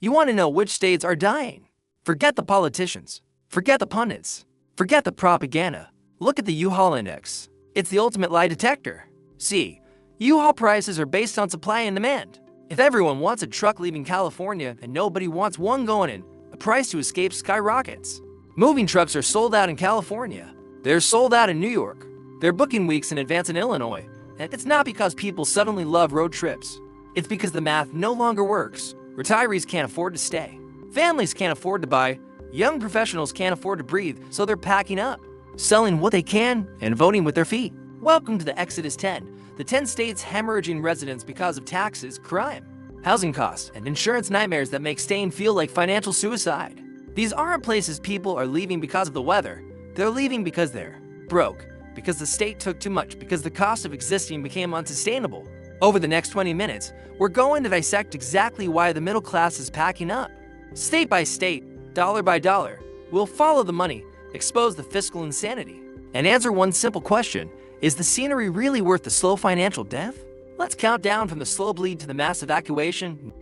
You want to know which states are dying? Forget the politicians. Forget the pundits. Forget the propaganda. Look at the U-Haul index. It's the ultimate lie detector. See, U-Haul prices are based on supply and demand. If everyone wants a truck leaving California and nobody wants one going in, the price to escape skyrockets. Moving trucks are sold out in California. They're sold out in New York. They're booking weeks in advance in Illinois. And it's not because people suddenly love road trips. It's because the math no longer works. Retirees can't afford to stay. Families can't afford to buy. Young professionals can't afford to breathe, so they're packing up, selling what they can, and voting with their feet. Welcome to the Exodus 10, the 10 states hemorrhaging residents because of taxes, crime, housing costs, and insurance nightmares that make staying feel like financial suicide. These aren't places people are leaving because of the weather. They're leaving because they're broke, because the state took too much, because the cost of existing became unsustainable. Over the next 20 minutes, we're going to dissect exactly why the middle class is packing up. State by state, dollar by dollar, we'll follow the money, expose the fiscal insanity, and answer one simple question: is the scenery really worth the slow financial death? Let's count down from the slow bleed to the mass evacuation.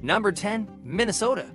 Number 10, Minnesota.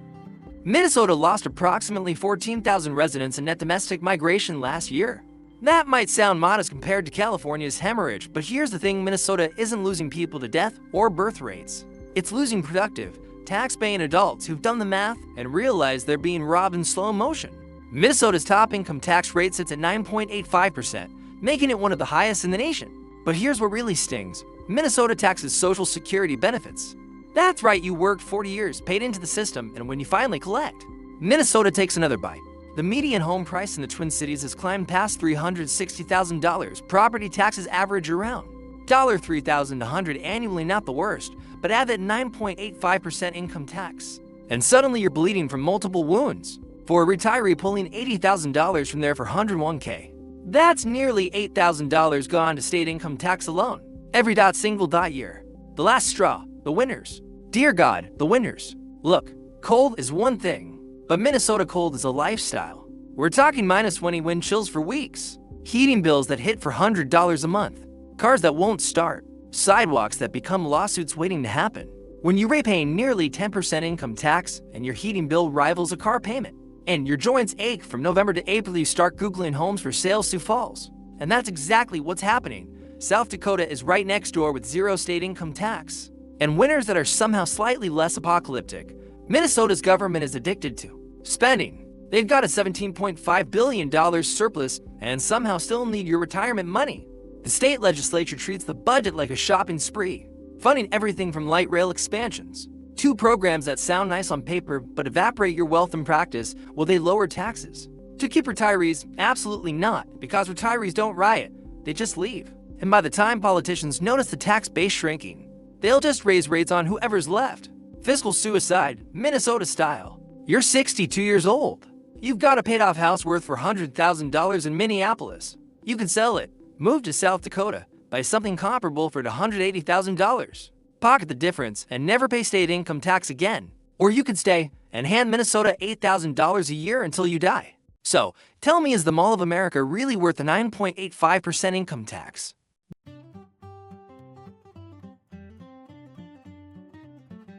Minnesota lost approximately 14,000 residents in net domestic migration last year. That might sound modest compared to California's hemorrhage, but here's the thing: Minnesota isn't losing people to death or birth rates. It's losing productive, tax-paying adults who've done the math and realize they're being robbed in slow motion. Minnesota's top income tax rate sits at 9.85%, making it one of the highest in the nation. But here's what really stings: Minnesota taxes Social Security benefits. That's right, you worked 40 years, paid into the system, and when you finally collect, Minnesota takes another bite. The median home price in the Twin Cities has climbed past $360,000. Property taxes average around $3,100 annually, not the worst, but add that 9.85% income tax, and suddenly you're bleeding from multiple wounds. For a retiree pulling $80,000 from there for $101K, that's nearly $8,000 gone to state income tax alone. Every single year. The last straw, the winners. Dear God, the winners. Look, cold is one thing, but Minnesota cold is a lifestyle. We're talking -20 wind chills for weeks, heating bills that hit for $100 a month, cars that won't start, sidewalks that become lawsuits waiting to happen. When you're paying nearly 10% income tax and your heating bill rivals a car payment, and your joints ache from November to April, you start Googling homes for sale Sioux Falls. And that's exactly what's happening. South Dakota is right next door with zero state income tax. And winners that are somehow slightly less apocalyptic, Minnesota's government is addicted to spending. They've got a $17.5 billion surplus and somehow still need your retirement money. The state legislature treats the budget like a shopping spree, funding everything from light rail expansions, two programs that sound nice on paper but evaporate your wealth in practice. Will they lower taxes to keep retirees? Absolutely not, because retirees don't riot, they just leave. And by the time politicians notice the tax base shrinking, they'll just raise rates on whoever's left. Fiscal suicide, Minnesota style. You're 62 years old. You've got a paid-off house worth $400,000 in Minneapolis. You can sell it, move to South Dakota, buy something comparable for $180,000. Pocket the difference and never pay state income tax again. Or you could stay and hand Minnesota $8,000 a year until you die. So, tell me, is the Mall of America really worth the 9.85% income tax?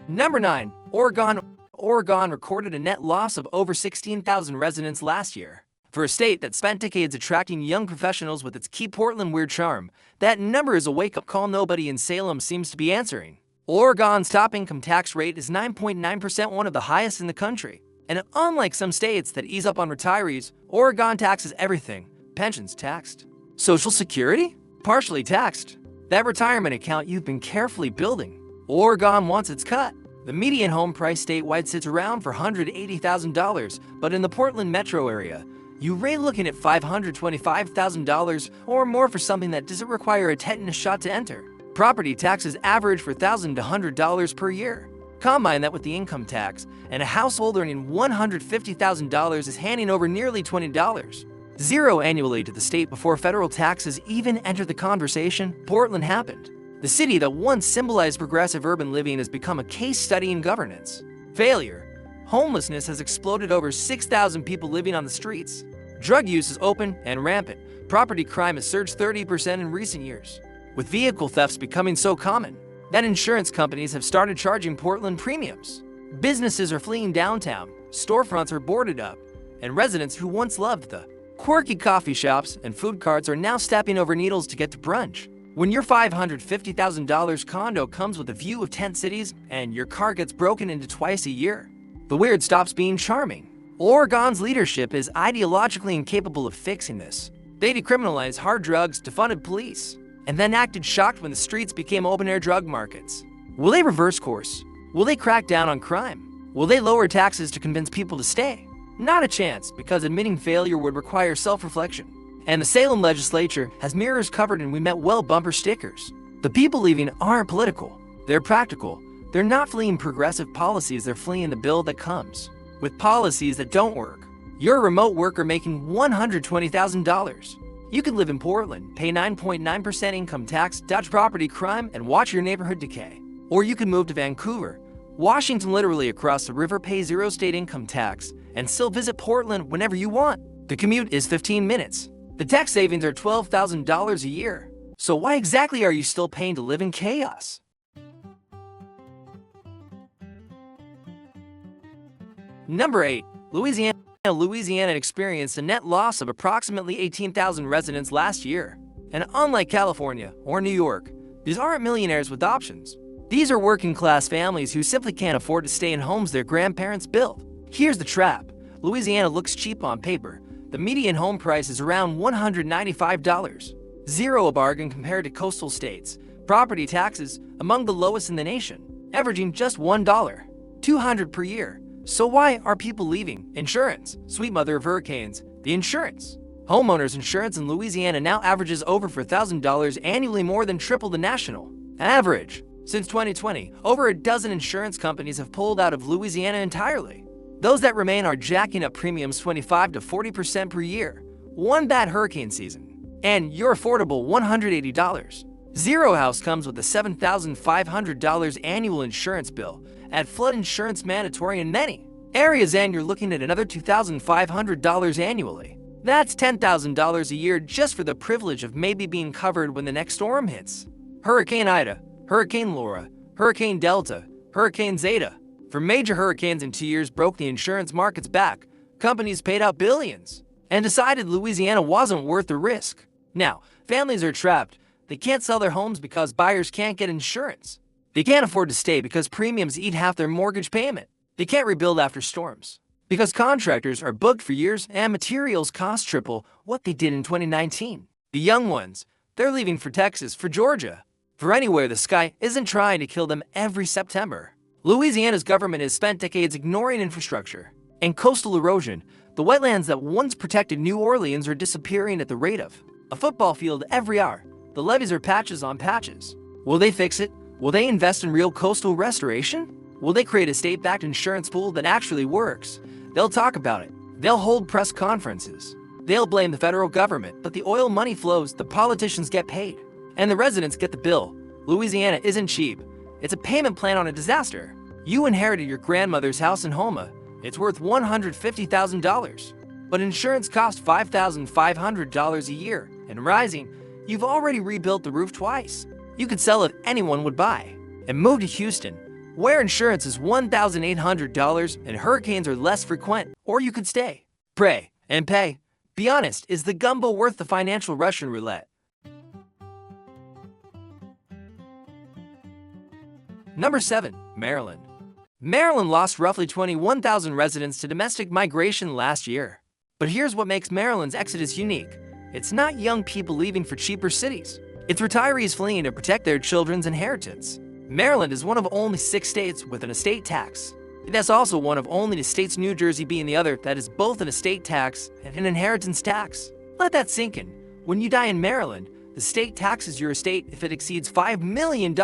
Number 9, Oregon. Oregon recorded a net loss of over 16,000 residents last year. For a state that spent decades attracting young professionals with its key Portland weird charm, that number is a wake-up call nobody in Salem seems to be answering. Oregon's top income tax rate is 9.9%, one of the highest in the country. And unlike some states that ease up on retirees, Oregon taxes everything. Pensions taxed. Social Security? Partially taxed. That retirement account you've been carefully building, Oregon wants its cut. The median home price statewide sits around $480,000, but in the Portland metro area, you're looking at $525,000 or more for something that doesn't require a tetanus shot to enter. Property taxes average for $1,000 to $100 per year. Combine that with the income tax, and a household earning $150,000 is handing over nearly $20. Zero annually to the state before federal taxes even enter the conversation. Portland happened. The city that once symbolized progressive urban living has become a case study in governance. Failure. Homelessness has exploded, over 6,000 people living on the streets. Drug use is open and rampant. Property crime has surged 30% in recent years, with vehicle thefts becoming so common. that insurance companies have started charging Portland premiums. Businesses are fleeing downtown, storefronts are boarded up, and residents who once loved the quirky coffee shops and food carts are now stepping over needles to get to brunch. When your $550,000 condo comes with a view of 10 cities and your car gets broken into twice a year, the weird stops being charming. Oregon's leadership is ideologically incapable of fixing this. They decriminalized hard drugs, defunded police, and then acted shocked when the streets became open-air drug markets. Will they reverse course? Will they crack down on crime? Will they lower taxes to convince people to stay? Not a chance, because admitting failure would require self-reflection. And the Salem legislature has mirrors covered in "We Met Well" bumper stickers. The people leaving aren't political. They're practical. They're not fleeing progressive policies, they're fleeing the bill that comes with policies that don't work. You're a remote worker making $120,000. You could live in Portland, pay 9.9% income tax, dodge property crime, and watch your neighborhood decay. Or you could move to Vancouver, Washington, literally across the river, pay 0 state income tax, and still visit Portland whenever you want. The commute is 15 minutes. The tax savings are $12,000 a year. So why exactly are you still paying to live in chaos? Number 8. Louisiana. Louisiana experienced a net loss of approximately 18,000 residents last year. And unlike California or New York, these aren't millionaires with options. These are working-class families who simply can't afford to stay in homes their grandparents built. Here's the trap. Louisiana looks cheap on paper. The median home price is around $195. Zero a bargain compared to coastal states. Property taxes among the lowest in the nation, averaging just $1, $200 per year. So why are people leaving? Insurance. Sweet mother of hurricanes. The insurance. Homeowners insurance in Louisiana now averages over $4,000 annually, more than triple the national average. Since 2020, over a dozen insurance companies have pulled out of Louisiana entirely. Those that remain are jacking up premiums 25 to 40% per year. One bad hurricane season, and you're affordable $180. Zero House comes with a $7,500 annual insurance bill. Add flood insurance mandatory in many areas and you're looking at another $2,500 annually. That's $10,000 a year just for the privilege of maybe being covered when the next storm hits. Hurricane Ida, Hurricane Laura, Hurricane Delta, Hurricane Zeta. For major hurricanes in 2 years broke the insurance markets back. Companies paid out billions and decided Louisiana wasn't worth the risk. Now, families are trapped. They can't sell their homes because buyers can't get insurance. They can't afford to stay because premiums eat half their mortgage payment. They can't rebuild after storms because contractors are booked for years and materials cost triple what they did in 2019. The young ones, they're leaving for Texas, for Georgia, for anywhere the sky isn't trying to kill them every September. Louisiana's government has spent decades ignoring infrastructure and coastal erosion. The wetlands that once protected New Orleans are disappearing at the rate of a football field every hour. The levees are patches on patches. Will they fix it? Will they invest in real coastal restoration? Will they create a state-backed insurance pool that actually works? They'll talk about it. They'll hold press conferences. They'll blame the federal government, but the oil money flows, the politicians get paid, and the residents get the bill. Louisiana isn't cheap. It's a payment plan on a disaster. You inherited your grandmother's house in Houma. It's worth $150,000. But insurance costs $5,500 a year, and rising. You've already rebuilt the roof twice. You could sell if anyone would buy and move to Houston, where insurance is $1,800 and hurricanes are less frequent. Or you could stay, pray, and pay. Be honest, is the gumbo worth the financial Russian roulette? Number 7. Maryland. Maryland lost roughly 21,000 residents to domestic migration last year. But here's what makes Maryland's exodus unique. It's not young people leaving for cheaper cities. It's retirees fleeing to protect their children's inheritance. Maryland is one of only 6 states with an estate tax. That's also one of only the states, New Jersey being the other, that is both an estate tax and an inheritance tax. Let that sink in. When you die in Maryland, the state taxes your estate if it exceeds $5 million.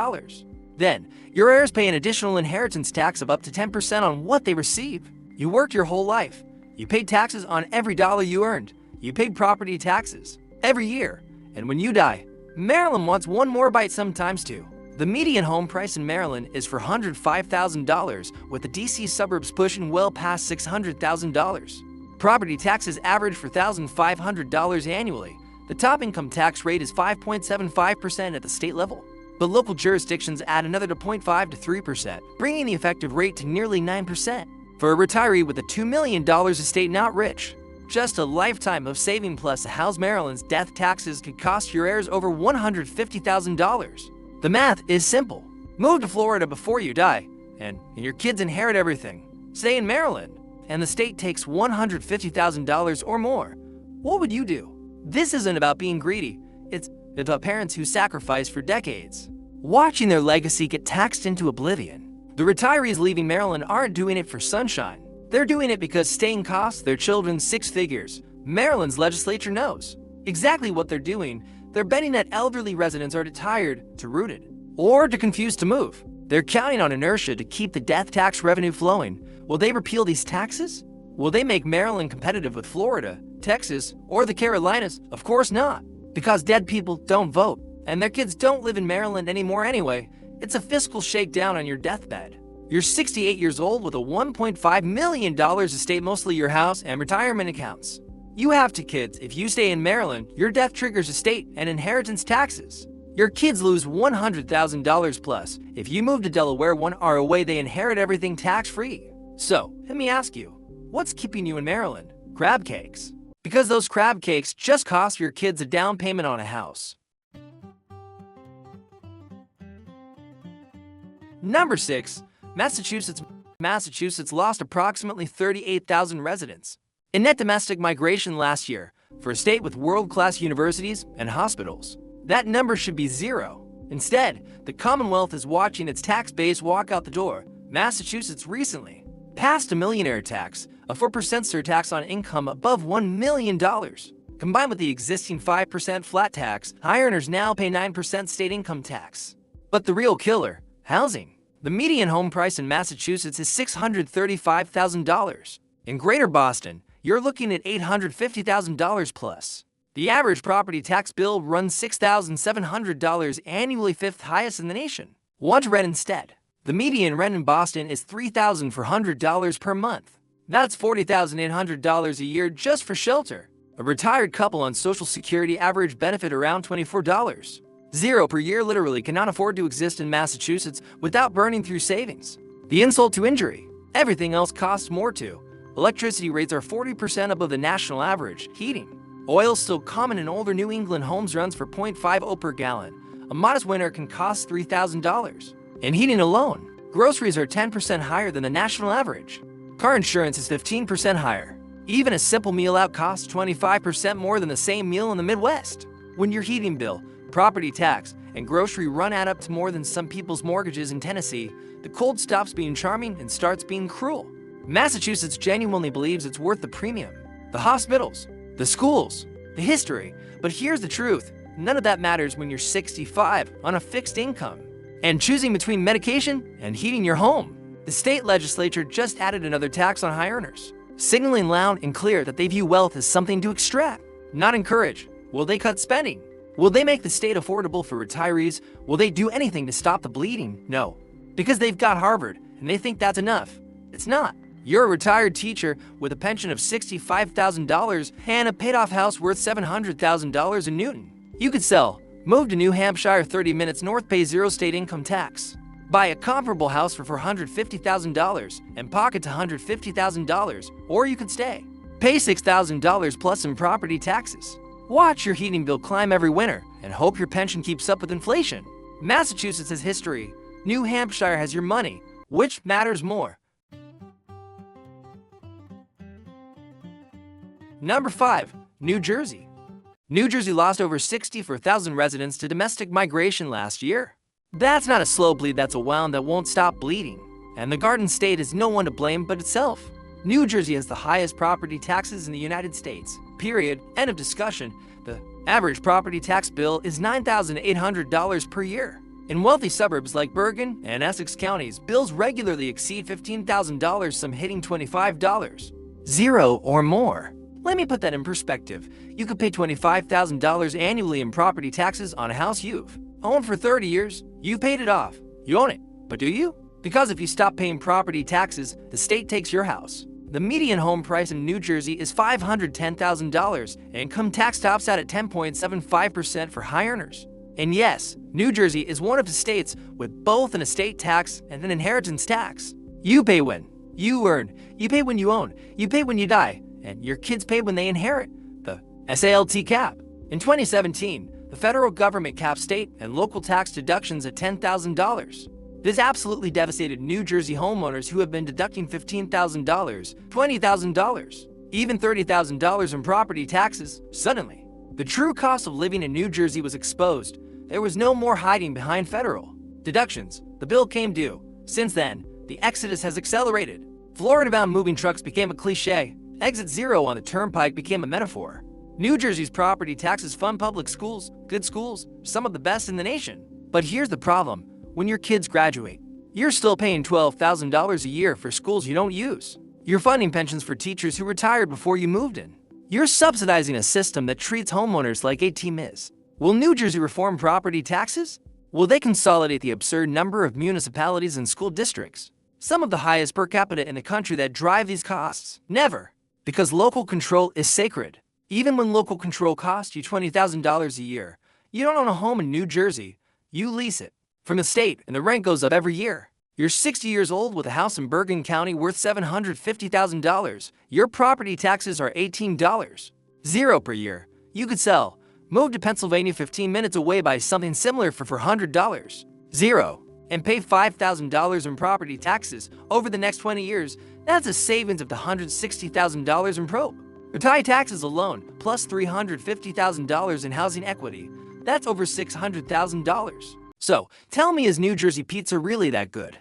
Then, your heirs pay an additional inheritance tax of up to 10% on what they receive. You worked your whole life. You paid taxes on every dollar you earned. You paid property taxes every year. And when you die, Maryland wants one more bite sometimes too. The median home price in Maryland is $405,000, with the DC suburbs pushing well past $600,000. Property taxes average $4,500 annually. The top income tax rate is 5.75% at the state level. but local jurisdictions add another to 0.5 to 3%, bringing the effective rate to nearly 9%. For a retiree with a $2 million estate not rich, just a lifetime of saving plus a house, Maryland's death taxes could cost your heirs over $150,000. The math is simple. Move to Florida before you die, and your kids inherit everything. Stay in Maryland, and the state takes $150,000 or more. What would you do? This isn't about being greedy. It's about parents who sacrificed for decades, watching their legacy get taxed into oblivion. The retirees leaving Maryland aren't doing it for sunshine. They're doing it because staying costs their children six figures. Maryland's legislature knows exactly what they're doing. They're betting that elderly residents are too tired to root it, or too confused to move. They're counting on inertia to keep the death tax revenue flowing. Will they repeal these taxes? Will they make Maryland competitive with Florida, Texas, or the Carolinas? Of course not, because dead people don't vote, and their kids don't live in Maryland anymore anyway. It's a fiscal shakedown on your deathbed. You're 68 years old with a $1.5 million estate, mostly your house and retirement accounts. You have two kids. If you stay in Maryland, your death triggers estate and inheritance taxes. Your kids lose $100,000 plus. If you move to Delaware 1 hour away, they inherit everything tax-free. So, let me ask you, what's keeping you in Maryland? Crab cakes. Because those crab cakes just cost your kids a down payment on a house. Number 6. Massachusetts. Massachusetts lost approximately 38,000 residents in net domestic migration last year for a state with world-class universities and hospitals. That number should be 0. Instead, the Commonwealth is watching its tax base walk out the door. Massachusetts recently passed a millionaire tax, a 4% surtax on income above $1 million. Combined with the existing 5% flat tax, high earners now pay 9% state income tax. But the real killer, housing. The median home price in Massachusetts is $635,000. In Greater Boston, you're looking at $850,000 plus. The average property tax bill runs $6,700 annually, 5th highest in the nation. Want to rent instead? The median rent in Boston is $3,400 per month. That's $40,800 a year just for shelter. A retired couple on Social Security average benefit around $24. 0 per year literally cannot afford to exist in Massachusetts without burning through savings. The insult to injury. Everything else costs more too. Electricity rates are 40% above the national average. Heating. Oil still common in older New England homes, runs for 0.50 per gallon. A modest winter can cost $3,000. In heating alone, groceries are 10% higher than the national average. Car insurance is 15% higher. Even a simple meal out costs 25% more than the same meal in the Midwest. When your heating bill, property tax, and grocery run add up to more than some people's mortgages in Tennessee, the cold stops being charming and starts being cruel. Massachusetts genuinely believes it's worth the premium. The hospitals, the schools, the history. But here's the truth. None of that matters when you're 65 on a fixed income and choosing between medication and heating your home. The state legislature just added another tax on high earners, signaling loud and clear that they view wealth as something to extract, not encourage. Will they cut spending? Will they make the state affordable for retirees? Will they do anything to stop the bleeding? No, because they've got Harvard and they think that's enough. It's not. You're a retired teacher with a pension of $65,000 and a paid-off house worth $700,000 in Newton. You could sell, move to New Hampshire 30 minutes north, pay 0 state income tax, buy a comparable house for $450,000 and pocket $150,000, or you could stay, pay $6,000 plus in property taxes. Watch your heating bill climb every winter and hope your pension keeps up with inflation. Massachusetts has history. New Hampshire has your money. Which matters more? Number 5. New Jersey. New Jersey lost over 64,000 residents to domestic migration last year. That's not a slow bleed, that's a wound that won't stop bleeding. And the Garden State is no one to blame but itself. New Jersey has the highest property taxes in the United States. Period. End of discussion. The average property tax bill is $9,800 per year. In wealthy suburbs like Bergen and Essex counties, bills regularly exceed $15,000, some hitting $25. 0 or more. Let me put that in perspective. You could pay $25,000 annually in property taxes on a house you've owned for 30 years. You've paid it off. You own it. But do you? Because if you stop paying property taxes, the state takes your house. The median home price in New Jersey is $510,000. Income tax tops out at 10.75% for high earners. And yes, New Jersey is one of the states with both an estate tax and an inheritance tax. You pay when you earn, you pay when you own, you pay when you die, and your kids pay when they inherit. The SALT cap. In 2017, the federal government capped state and local tax deductions at $10,000. This absolutely devastated New Jersey homeowners who have been deducting $15,000, $20,000, even $30,000 in property taxes. Suddenly, the true cost of living in New Jersey was exposed. There was no more hiding behind federal deductions. The bill came due. Since then, the exodus has accelerated. Florida-bound moving trucks became a cliche. Exit zero on the turnpike became a metaphor. New Jersey's property taxes fund public schools, good schools, some of the best in the nation. But here's the problem. When your kids graduate, you're still paying $12,000 a year for schools you don't use. You're funding pensions for teachers who retired before you moved in. You're subsidizing a system that treats homeowners like ATMs. Will New Jersey reform property taxes? Will they consolidate the absurd number of municipalities and school districts, some of the highest per capita in the country, that drive these costs? Never. Because local control is sacred. Even when local control costs you $20,000 a year, you don't own a home in New Jersey, you lease it from the state, and the rent goes up every year. You're 60 years old with a house in Bergen County worth $750,000. Your property taxes are $18. Zero per year. You could sell, move to Pennsylvania 15 minutes away, buy something similar for $400. Zero. And pay $5,000 in property taxes over the next 20 years. That's a savings of $160,000 in probe. Retire taxes alone, plus $350,000 in housing equity. That's over $600,000. So, tell me, is New Jersey pizza really that good?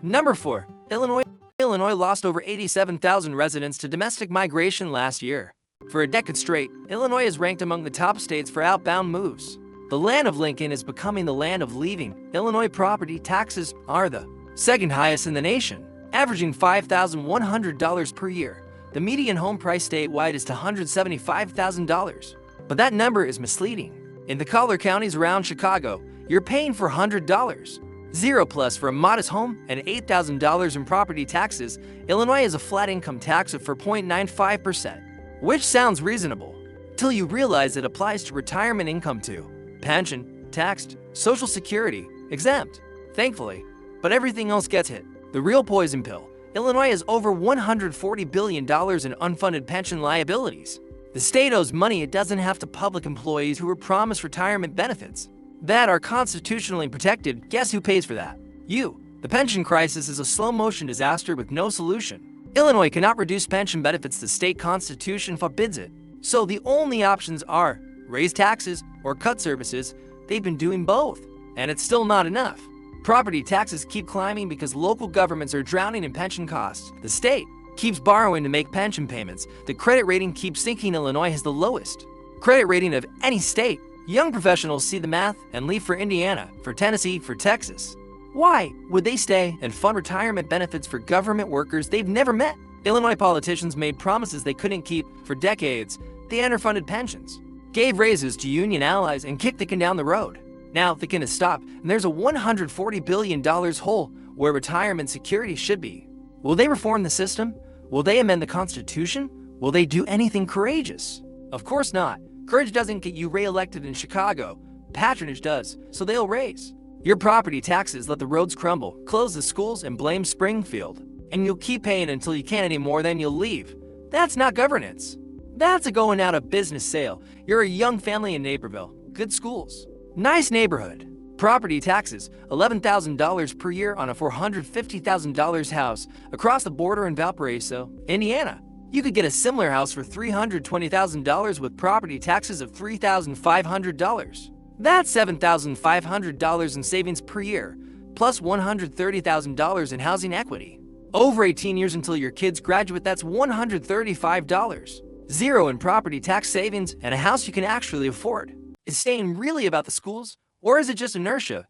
Number 4. Illinois. Illinois lost over 87,000 residents to domestic migration last year. For a decade straight, Illinois is ranked among the top states for outbound moves. The land of Lincoln is becoming the land of leaving. Illinois property taxes are the second highest in the nation, averaging $5,100 per year. The median home price statewide is $175,000. But that number is misleading. In the collar counties around Chicago, you're paying for $100. Zero plus for a modest home and $8,000 in property taxes. Illinois has a flat income tax of 4.95%, which sounds reasonable, till you realize it applies to retirement income too. Pension, taxed, Social Security, exempt, thankfully, but everything else gets hit. The real poison pill. Illinois has over $140 billion in unfunded pension liabilities. The state owes money it doesn't have to public employees who were promised retirement benefits that are constitutionally protected. Guess who pays for that? You. The pension crisis is a slow-motion disaster with no solution. Illinois cannot reduce pension benefits. The state constitution forbids it. So the only options are raise taxes or cut services. They've been doing both, and it's still not enough. Property taxes keep climbing because local governments are drowning in pension costs. The state keeps borrowing to make pension payments. The credit rating keeps sinking. Illinois has the lowest credit rating of any state. Young professionals see the math and leave for Indiana, for Tennessee, for Texas. Why would they stay and fund retirement benefits for government workers they've never met? Illinois politicians made promises they couldn't keep. For decades, they underfunded pensions, gave raises to union allies, and kicked the can down the road. Now the can is stopped, and there's a $140 billion hole where retirement security should be. Will they reform the system? Will they amend the Constitution? Will they do anything courageous? Of course not. Courage doesn't get you re-elected in Chicago. Patronage does, so they'll raise your property taxes, let the roads crumble, close the schools, and blame Springfield. And you'll keep paying until you can't anymore, then you'll leave. That's not governance. That's a going out of business sale. You're a young family in Naperville, good schools, nice neighborhood. Property taxes, $11,000 per year on a $450,000 house across the border in Valparaiso, Indiana. You could get a similar house for $320,000 with property taxes of $3,500. That's $7,500 in savings per year, plus $130,000 in housing equity. Over 18 years until your kids graduate, that's $135. Zero in property tax savings and a house you can actually afford. Is staying really about the schools, or is it just inertia?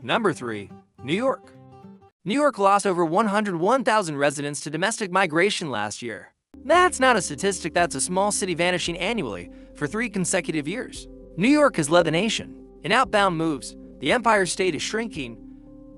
Number 3. New York. New York lost over 101,000 residents to domestic migration last year. That's not a statistic, that's a small city vanishing annually for 3 consecutive years. New York has led the nation in outbound moves. The Empire State is shrinking.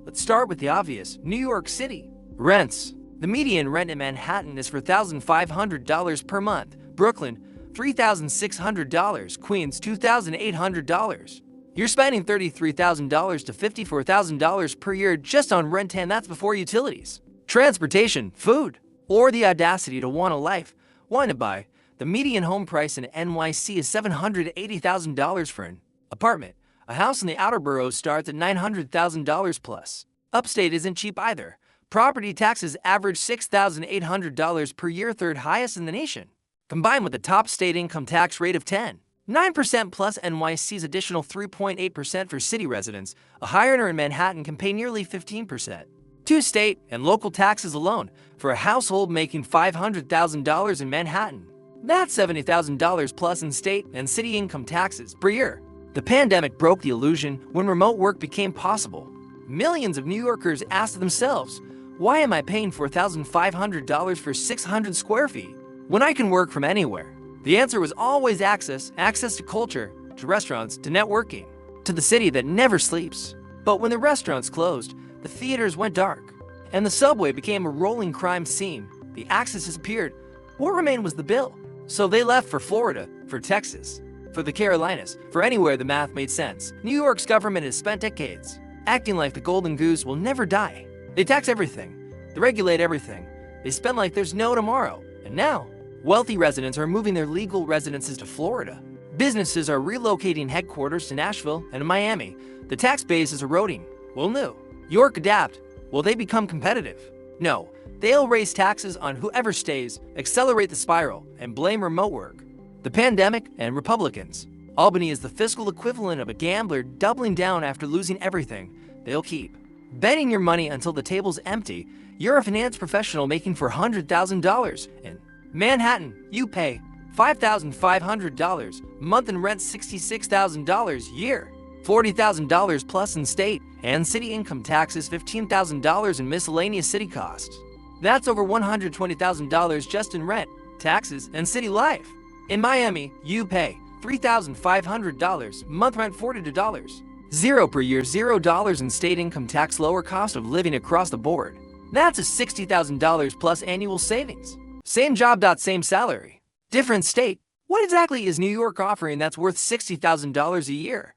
Let's start with the obvious. New York City. Rents. The median rent in Manhattan is $4,500 per month. Brooklyn, $3,600. Queens, $2,800. You're spending $33,000 to $54,000 per year just on rent, and that's before utilities, transportation, food, or the audacity to want a life. Want to buy? The median home price in NYC is $780,000 for an apartment. A house in the outer boroughs starts at $900,000 plus. Upstate isn't cheap either. Property taxes average $6,800 per year, third highest in the nation. Combined with the top state income tax rate of 9% plus NYC's additional 3.8% for city residents, a high earner in Manhattan can pay nearly 15%. Two state and local taxes alone for a household making $500,000 in Manhattan. That's $70,000 plus in state and city income taxes per year. The pandemic broke the illusion when remote work became possible. Millions of New Yorkers asked themselves, why am I paying $4,500 for 600 square feet when I can work from anywhere? The answer was always access to culture, to restaurants, to networking, to the city that never sleeps. But when the restaurants closed, the theaters went dark, and the subway became a rolling crime scene, the access disappeared. What remained was the bill. So they left for Florida, for Texas, for the Carolinas, for anywhere the math made sense. New York's government has spent decades acting like the golden goose will never die. They tax everything, they regulate everything, they spend like there's no tomorrow. And now, wealthy residents are moving their legal residences to Florida. Businesses are relocating headquarters to Nashville and Miami. The tax base is eroding. Will New York adapt? Will they become competitive? No, they'll raise taxes on whoever stays, accelerate the spiral, and blame remote work, the pandemic, and Republicans. Albany is the fiscal equivalent of a gambler doubling down after losing everything. They'll keep betting your money until the table's empty. You're a finance professional making $400,000 in Manhattan. You pay $5,500 a month in rent, $66,000 a year, $40,000 plus in state and city income taxes, $15,000 in miscellaneous city costs. That's over $120,000 just in rent, taxes, and city life. In Miami, you pay $3,500 a month, rent $42, zero per year, $0 in state income tax, lower cost of living across the board. That's a $60,000 plus annual savings. Same job, same salary, different state. What exactly is New York offering that's worth $60,000 a year?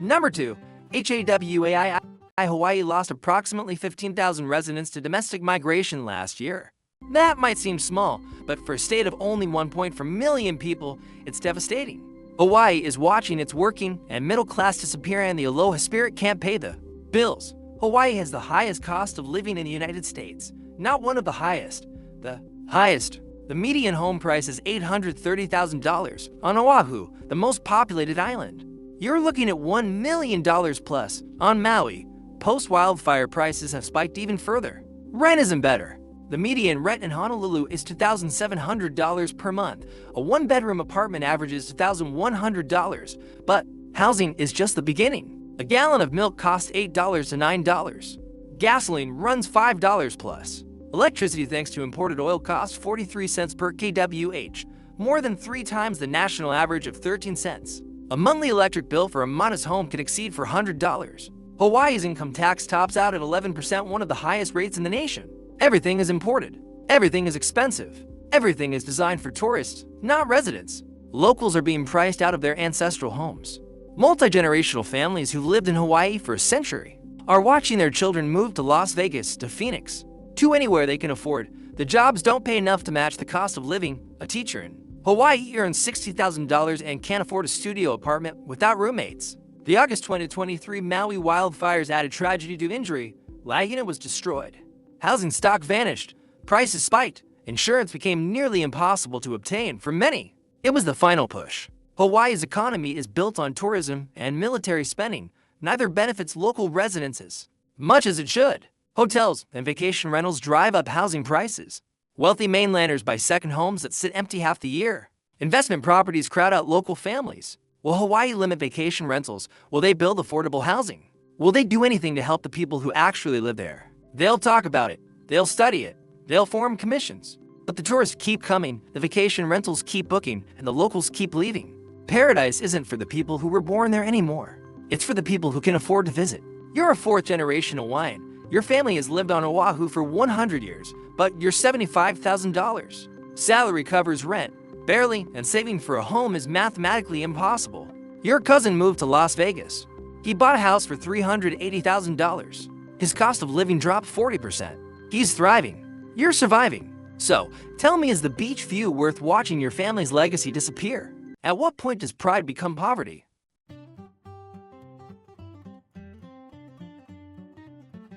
Number 2. HAWAI. Hawaii lost approximately 15,000 residents to domestic migration last year. That might seem small, but for a state of only 1.4 million people, it's devastating. Hawaii is watching its working and middle class disappear, and the aloha spirit can't pay the bills. Hawaii has the highest cost of living in the United States. Not one of the highest, the highest. The median home price is $830,000 on Oahu, the most populated island. You're looking at $1 million plus on Maui. Post-wildfire prices have spiked even further. Rent isn't better. The median rent in Honolulu is $2,700 per month. A one-bedroom apartment averages $2,100. But housing is just the beginning. A gallon of milk costs $8 to $9. Gasoline runs $5 plus. Electricity, thanks to imported oil, costs 43 cents per kWh, more than 3 times the national average of 13 cents. A monthly electric bill for a modest home can exceed $400. Hawaii's income tax tops out at 11%, one of the highest rates in the nation. Everything is imported. Everything is expensive. Everything is designed for tourists, not residents. Locals are being priced out of their ancestral homes. Multi-generational families who lived in Hawaii for a century are watching their children move to Las Vegas, to Phoenix, to anywhere they can afford. The jobs don't pay enough to match the cost of living. A teacher in Hawaii earns $60,000 and can't afford a studio apartment without roommates. The August 2023 Maui wildfires added tragedy to injury. LOUISIANA was destroyed. Housing stock vanished. Prices spiked. Insurance became nearly impossible to obtain for many. It was the final push. Hawaii's economy is built on tourism and military spending. Neither benefits local residents much as it should. Hotels and vacation rentals drive up housing prices. Wealthy mainlanders buy second homes that sit empty half the year. Investment properties crowd out local families. Will Hawaii limit vacation rentals? Will they build affordable housing? Will they do anything to help the people who actually live there? They'll talk about it. They'll study it. They'll form commissions. But the tourists keep coming, the vacation rentals keep booking, and the locals keep leaving. Paradise isn't for the people who were born there anymore. It's for the people who can afford to visit. You're a fourth-generation Hawaiian. Your family has lived on Oahu for 100 years, but you're $75,000. Salary covers rent, barely, and saving for a home is mathematically impossible. Your cousin moved to Las Vegas. He bought a house for $380,000. His cost of living dropped 40%. He's thriving. You're surviving. So, tell me, is the beach view worth watching your family's legacy disappear? At what point does pride become poverty?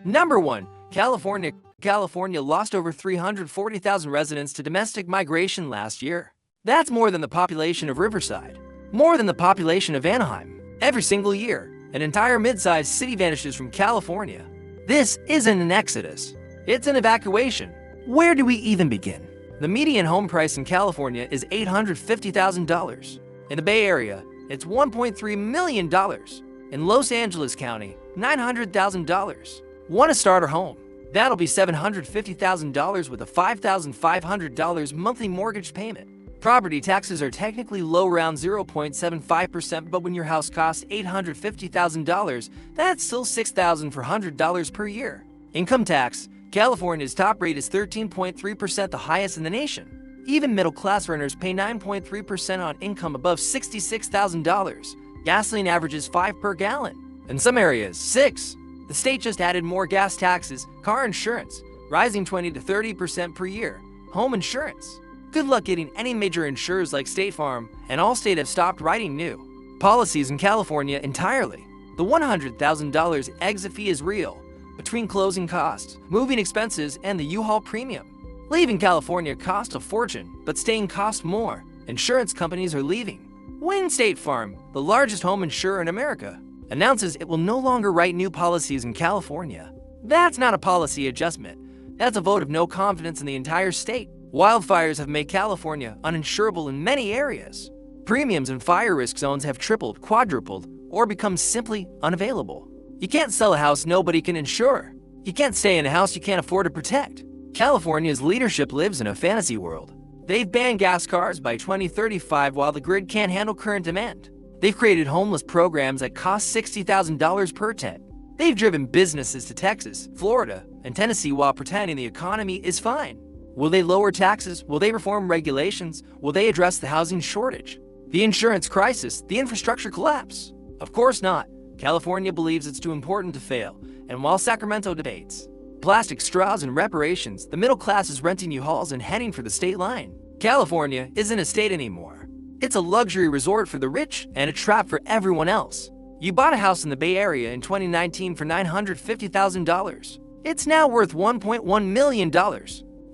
Number 1. California. California lost over 340,000 residents to domestic migration last year. That's more than the population of Riverside. More than the population of Anaheim. Every single year, an entire mid-sized city vanishes from California. This isn't an exodus. It's an evacuation. Where do we even begin? The median home price in California is $850,000. In the Bay Area, it's $1.3 million. In Los Angeles County, $900,000. Want to start a home? That'll be $750,000 with a $5,500 monthly mortgage payment. Property taxes are technically low, around 0.75%, but when your house costs $850,000, that's still $6,400 per year. Income tax. California's top rate is 13.3%, the highest in the nation. Even middle-class earners pay 9.3% on income above $66,000. Gasoline averages 5 per gallon. In some areas, 6. The state just added more gas taxes, car insurance, rising 20 to 30% per year. Home insurance. Good luck getting any major insurers like State Farm and Allstate have stopped writing new policies in California entirely. The $100,000 exit fee is real. Between closing costs, moving expenses, and the U-Haul premium. Leaving California costs a fortune, but staying costs more. Insurance companies are leaving. When State Farm, the largest home insurer in America, announces it will no longer write new policies in California, that's not a policy adjustment. That's a vote of no confidence in the entire state. Wildfires have made California uninsurable in many areas. Premiums in fire risk zones have tripled, quadrupled, or become simply unavailable. You can't sell a house nobody can insure. You can't stay in a house you can't afford to protect. California's leadership lives in a fantasy world. They've banned gas cars by 2035 while the grid can't handle current demand. They've created homeless programs that cost $60,000 per tent. They've driven businesses to Texas, Florida, and Tennessee while pretending the economy is fine. Will they lower taxes? Will they reform regulations? Will they address the housing shortage, the insurance crisis, the infrastructure collapse? Of course not. California believes it's too important to fail, and while Sacramento debates plastic straws and reparations, the middle class is renting U-Hauls and heading for the state line. California isn't a state anymore. It's a luxury resort for the rich and a trap for everyone else. You bought a house in the Bay Area in 2019 for $950,000. It's now worth $1.1 million.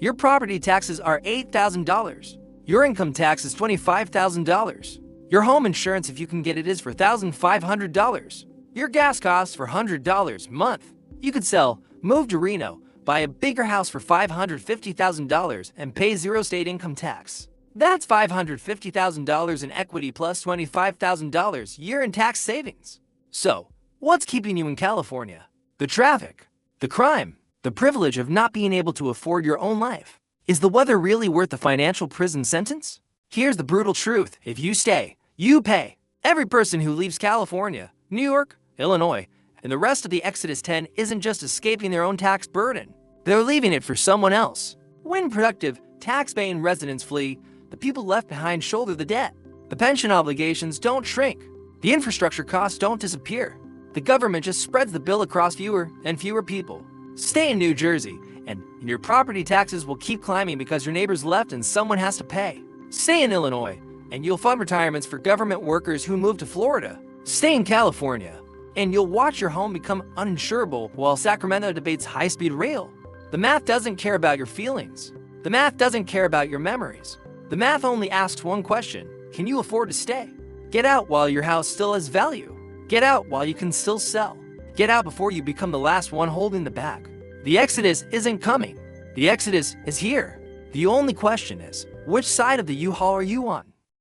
Your property taxes are $8,000. Your income tax is $25,000. Your home insurance, if you can get it, is for $1,500. Your gas costs for $100 a month. You could sell, move to Reno, buy a bigger house for $550,000 and pay zero state income tax. That's $550,000 in equity plus $25,000 a year in tax savings. So, what's keeping you in California? The traffic, the crime, the privilege of not being able to afford your own life. Is the weather really worth the financial prison sentence? Here's the brutal truth. If you stay, you pay. Every person who leaves California, New York, Illinois, and the rest of the Exodus 10 isn't just escaping their own tax burden. They're leaving it for someone else. When productive, tax-paying residents flee, the people left behind shoulder the debt. The pension obligations don't shrink. The infrastructure costs don't disappear. The government just spreads the bill across fewer and fewer people. Stay in New Jersey, and your property taxes will keep climbing because your neighbors left and someone has to pay. Stay in Illinois, and you'll fund retirements for government workers who move to Florida. Stay in California, and you'll watch your home become uninsurable while Sacramento debates high-speed rail. The math doesn't care about your feelings. The math doesn't care about your memories. The math only asks one question: can you afford to stay? Get out while your house still has value. Get out while you can still sell. Get out before you become the last one holding the bag. The Exodus isn't coming. The Exodus is here. The only question is, which side of the U-Haul are you on?